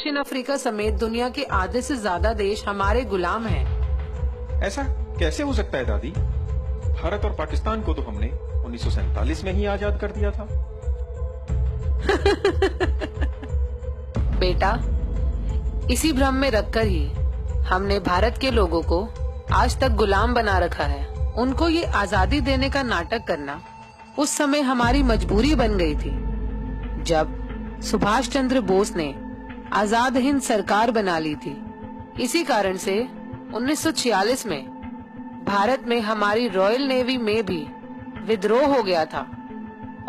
दक्षिण अफ्रीका समेत दुनिया के आधे से ज्यादा देश हमारे गुलाम हैं। ऐसा कैसे हो सकता है दादी? भारत और पाकिस्तान को तो हमने 1947 में ही आजाद कर दिया था। बेटा, इसी भ्रम में रखकर ही हमने भारत के लोगों को आज तक गुलाम बना रखा है। उनको ये आजादी देने का नाटक करना उस समय हमारी मजबूरी बन गई थी, जब सुभाष चंद्र बोस ने आजाद हिंद सरकार बना ली थी। इसी कारण से 1946 में भारत में हमारी रॉयल नेवी में भी विद्रोह हो गया था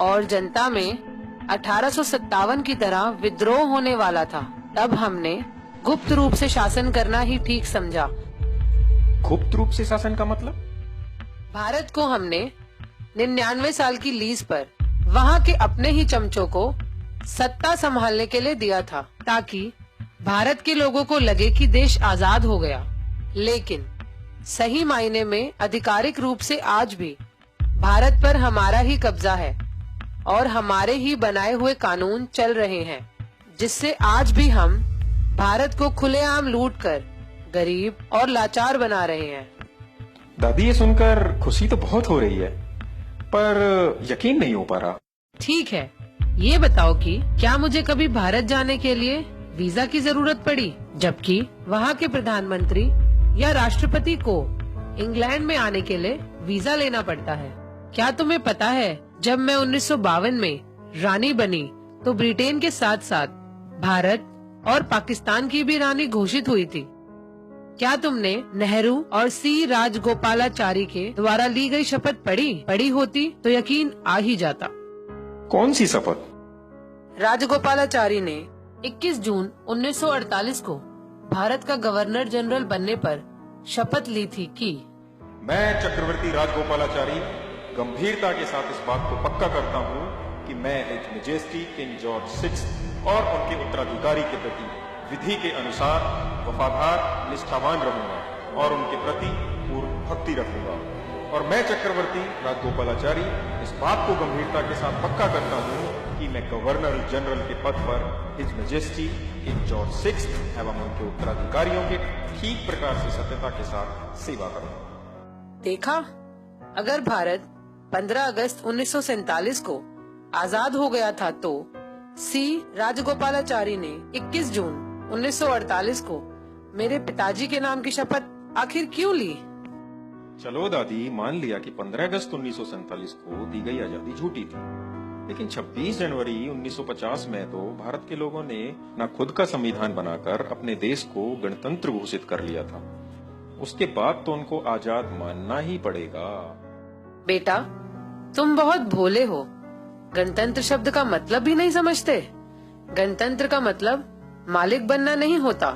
और जनता में 1857 की तरह विद्रोह होने वाला था। तब हमने गुप्त रूप से शासन करना ही ठीक समझा। गुप्त रूप से शासन का मतलब? भारत को हमने 99 साल की लीज पर वहाँ के अपने ही चमचों को सत्ता संभालने के लिए दिया था, ताकि भारत के लोगों को लगे कि देश आजाद हो गया। लेकिन सही मायने में आधिकारिक रूप से आज भी भारत पर हमारा ही कब्जा है और हमारे ही बनाए हुए कानून चल रहे हैं, जिससे आज भी हम भारत को खुलेआम लूटकर गरीब और लाचार बना रहे हैं। दादी, ये सुनकर खुशी तो बहुत हो रही है, पर यकीन नहीं हो पा रहा। ठीक है, ये बताओ कि क्या मुझे कभी भारत जाने के लिए वीजा की जरूरत पड़ी, जबकि वहाँ के प्रधानमंत्री या राष्ट्रपति को इंग्लैंड में आने के लिए वीजा लेना पड़ता है? क्या तुम्हें पता है, जब मैं 1952 में रानी बनी तो ब्रिटेन के साथ साथ भारत और पाकिस्तान की भी रानी घोषित हुई थी। क्या तुमने नेहरू और सी राजगोपालाचारी के द्वारा ली गई शपथ पढ़ी होती तो यकीन आ ही जाता। कौन सी शपथ? राजगोपालाचारी ने 21 जून 1948 को भारत का गवर्नर जनरल बनने पर शपथ ली थी कि मैं चक्रवर्ती राजगोपालाचारी गंभीरता के साथ इस बात को पक्का करता हूँ कि मैं हिज मैजेस्टी किंग जॉर्ज 6 और उनके उत्तराधिकारी के प्रति विधि के अनुसार वफादार निष्ठावान रहूंगा और उनके प्रति पूर्ण भक्ति रखूंगा। और मैं चक्रवर्ती राजगोपालाचारी इस बात को गंभीरता के साथ पक्का करता हूँ कि मैं गवर्नर जनरल के पद पर हिज मैजेस्टी किंग जॉर्ज 6 एवं उनके उत्तराधिकारियों के ठीक प्रकार से सत्यता के साथ सेवा करूंगा। देखा, अगर भारत 15 अगस्त 1947 को आजाद हो गया था तो सी राजगोपालाचारी ने 21 जून 1948 को मेरे पिताजी के नाम की शपथ आखिर क्यों ली? चलो दादी, मान लिया कि 15 अगस्त 1947 को दी गई आजादी झूठी थी, लेकिन 26 जनवरी 1950 में तो भारत के लोगों ने ना खुद का संविधान बनाकर अपने देश को गणतंत्र घोषित कर लिया था। उसके बाद तो उनको आजाद मानना ही पड़ेगा। बेटा, तुम बहुत भोले हो। गणतंत्र शब्द का मतलब भी नहीं समझते। गणतंत्र का मतलब मालिक बनना नहीं होता।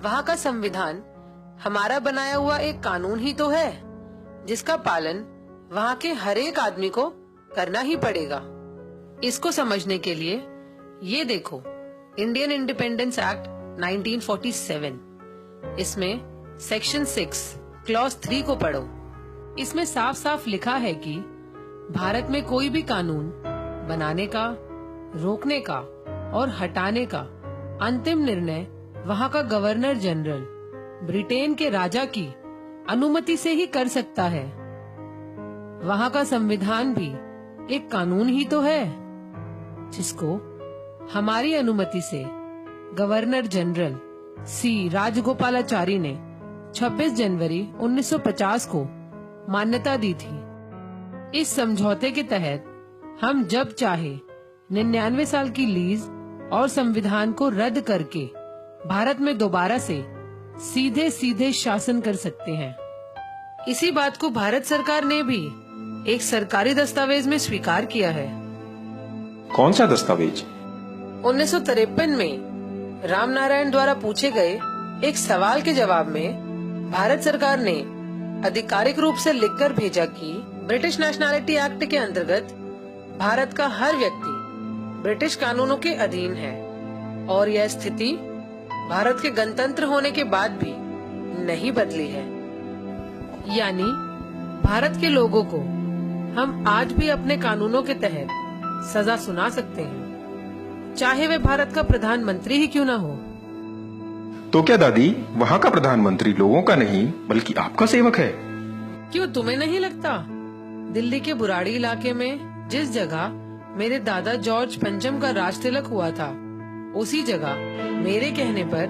वहाँ का संविधान हमारा बनाया हुआ एक कानून ही तो है, जिसका पालन वहाँ के हर एक आदमी को करना ही पड़ेगा। इसको समझने के लिए ये देखो, इंडियन इंडिपेंडेंस एक्ट 1947, इसमें सेक्शन 6 क्लॉज 3 को पढ़ो। इसमें साफ साफ लिखा है कि भारत में कोई भी कानून बनाने का, रोकने का और हटाने का अंतिम निर्णय वहाँ का गवर्नर जनरल ब्रिटेन के राजा की अनुमति से ही कर सकता है। वहाँ का संविधान भी एक कानून ही तो है, जिसको हमारी अनुमति से गवर्नर जनरल सी राजगोपालाचारी ने 26 जनवरी 1950 को मान्यता दी थी। इस समझौते के तहत हम जब चाहे 99 साल की लीज और संविधान को रद्द करके भारत में दोबारा से सीधे सीधे शासन कर सकते हैं। इसी बात को भारत सरकार ने भी एक सरकारी दस्तावेज में स्वीकार किया है। कौन सा दस्तावेज? 1953 में रामनारायण द्वारा पूछे गए एक सवाल के जवाब में भारत सरकार ने आधिकारिक रूप से लिखकर भेजा कि ब्रिटिश नेशनैलिटी एक्ट के अंतर्गत भारत का हर व्यक्ति ब्रिटिश कानूनों के अधीन है और यह स्थिति भारत के गणतंत्र होने के बाद भी नहीं बदली है। यानी भारत के लोगों को हम आज भी अपने कानूनों के तहत सजा सुना सकते हैं, चाहे वे भारत का प्रधानमंत्री ही क्यों न हो। तो क्या दादी, वहाँ का प्रधानमंत्री लोगों का नहीं बल्कि आपका सेवक है? क्यों तुम्हें नहीं लगता? दिल्ली के बुराड़ी इलाके में जिस जगह मेरे दादा जॉर्ज पंचम का राज तिलक हुआ था, उसी जगह मेरे कहने पर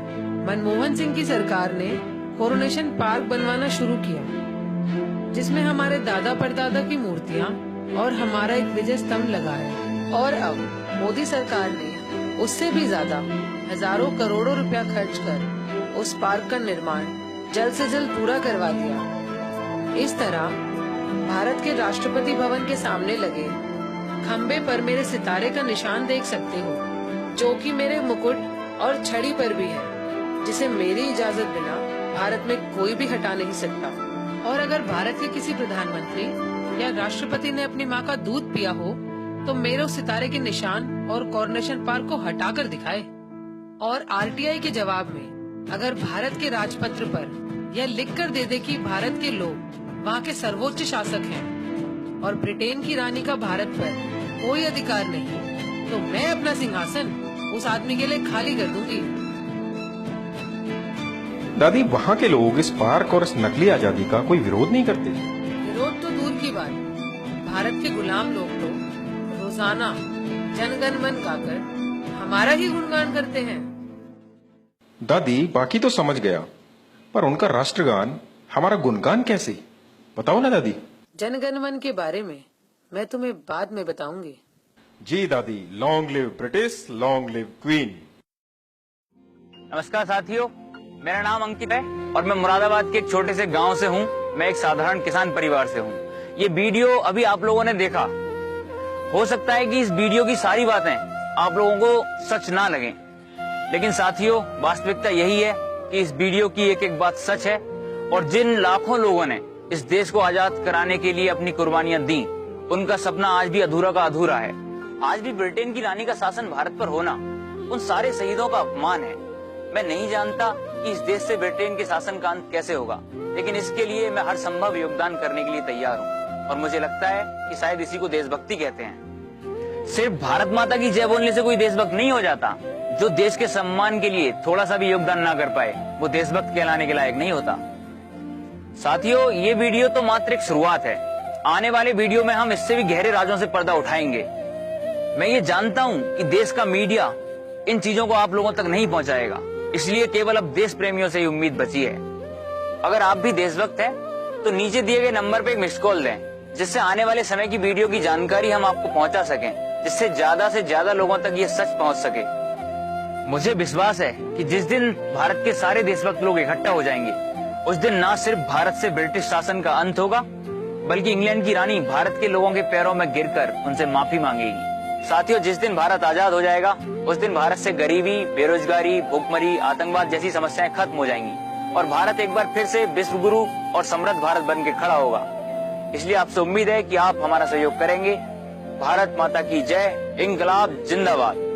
मनमोहन सिंह की सरकार ने कोरोनेशन पार्क बनवाना शुरू किया, जिसमें हमारे दादा परदादा की मूर्तियां और हमारा एक विजय स्तंभ लगा है। और अब मोदी सरकार ने उससे भी ज्यादा हजारों करोड़ों रुपया खर्च कर उस पार्क का निर्माण जल्द से जल्द पूरा करवा दिया। इस तरह भारत के राष्ट्रपति भवन के सामने लगे खम्बे पर मेरे सितारे का निशान देख सकते हो, जो कि मेरे मुकुट और छड़ी पर भी है, जिसे मेरी इजाजत बिना भारत में कोई भी हटा नहीं सकता। और अगर भारत के किसी प्रधानमंत्री या राष्ट्रपति ने अपनी माँ का दूध पिया हो तो मेरे उस सितारे के निशान और कोरोनेशन पार्क को हटाकर दिखाए। और आरटीआई के जवाब में अगर भारत के राजपत्र पर यह लिख कर दे दे कि भारत के लोग वहाँ के सर्वोच्च शासक हैं और ब्रिटेन की रानी का भारत पर कोई अधिकार नहीं, तो मैं अपना सिंहासन उस आदमी के लिए खाली कर दूंगी। दादी, वहाँ के लोग इस पार्क और इस नकली आजादी का कोई विरोध नहीं करते? विरोध तो दूर की बात, भारत के गुलाम लोग तो रोजाना जनगण मन गाकर हमारा ही गुणगान करते हैं। दादी, बाकी तो समझ गया, पर उनका राष्ट्रगान हमारा गुणगान कैसे? बताओ ना दादी। जनगण मन के बारे में मैं तुम्हें बाद में बताऊंगी। जी दादी, long live British, long live queen. नमस्कार साथियों, मेरा नाम अंकित है और मैं मुरादाबाद के एक छोटे से गांव से हूं। मैं एक साधारण किसान परिवार से हूं। ये वीडियो अभी आप लोगों ने देखा, हो सकता है कि इस वीडियो की सारी बातें आप लोगों को सच ना लगें, लेकिन साथियों वास्तविकता यही है कि इस वीडियो की एक एक बात सच है। और जिन लाखों लोगों ने इस देश को आजाद कराने के लिए अपनी कुर्बानियां दी, उनका सपना आज भी अधूरा का अधूरा है। आज भी ब्रिटेन की रानी का शासन भारत पर होना उन सारे शहीदों का अपमान है। मैं नहीं जानता कि इस देश से ब्रिटेन के शासन का अंत कैसे होगा, लेकिन इसके लिए मैं हर संभव योगदान करने के लिए तैयार हूँ। और मुझे लगता है कि शायद इसी को देशभक्ति कहते हैं। सिर्फ भारत माता की जय बोलने से कोई देशभक्त नहीं हो जाता। जो देश के सम्मान के लिए थोड़ा सा भी योगदान ना कर पाए, वो देशभक्त कहलाने के लायक नहीं होता। साथियों, ये वीडियो तो मात्र एक शुरुआत है। आने वाले वीडियो में हम इससे भी गहरे राजों से पर्दा उठाएंगे। मैं ये जानता हूँ कि देश का मीडिया इन चीजों को आप लोगों तक नहीं पहुँचाएगा, इसलिए केवल अब देश प्रेमियों से ही उम्मीद बची है। अगर आप भी देशभक्त हैं, तो नीचे दिए गए नंबर पे एक मिस्ड कॉल दें, जिससे आने वाले समय की वीडियो की जानकारी हम आपको पहुंचा सकें, जिससे ज्यादा लोगों तक ये सच पहुंच सके। मुझे विश्वास है कि जिस दिन भारत के सारे देशभक्त लोग इकट्ठा हो जाएंगे, उस दिन न सिर्फ भारत से ब्रिटिश शासन का अंत होगा, बल्कि इंग्लैंड की रानी भारत के लोगों के पैरों में गिरकर उनसे माफी मांगेगी। साथियों, जिस दिन भारत आजाद हो जाएगा, उस दिन भारत से गरीबी, बेरोजगारी, भूखमरी, आतंकवाद जैसी समस्याएं खत्म हो जाएंगी और भारत एक बार फिर से विश्व गुरु और समृद्ध भारत बन के खड़ा होगा। इसलिए आपसे उम्मीद है कि आप हमारा सहयोग करेंगे। भारत माता की जय, इंकलाब जिंदाबाद।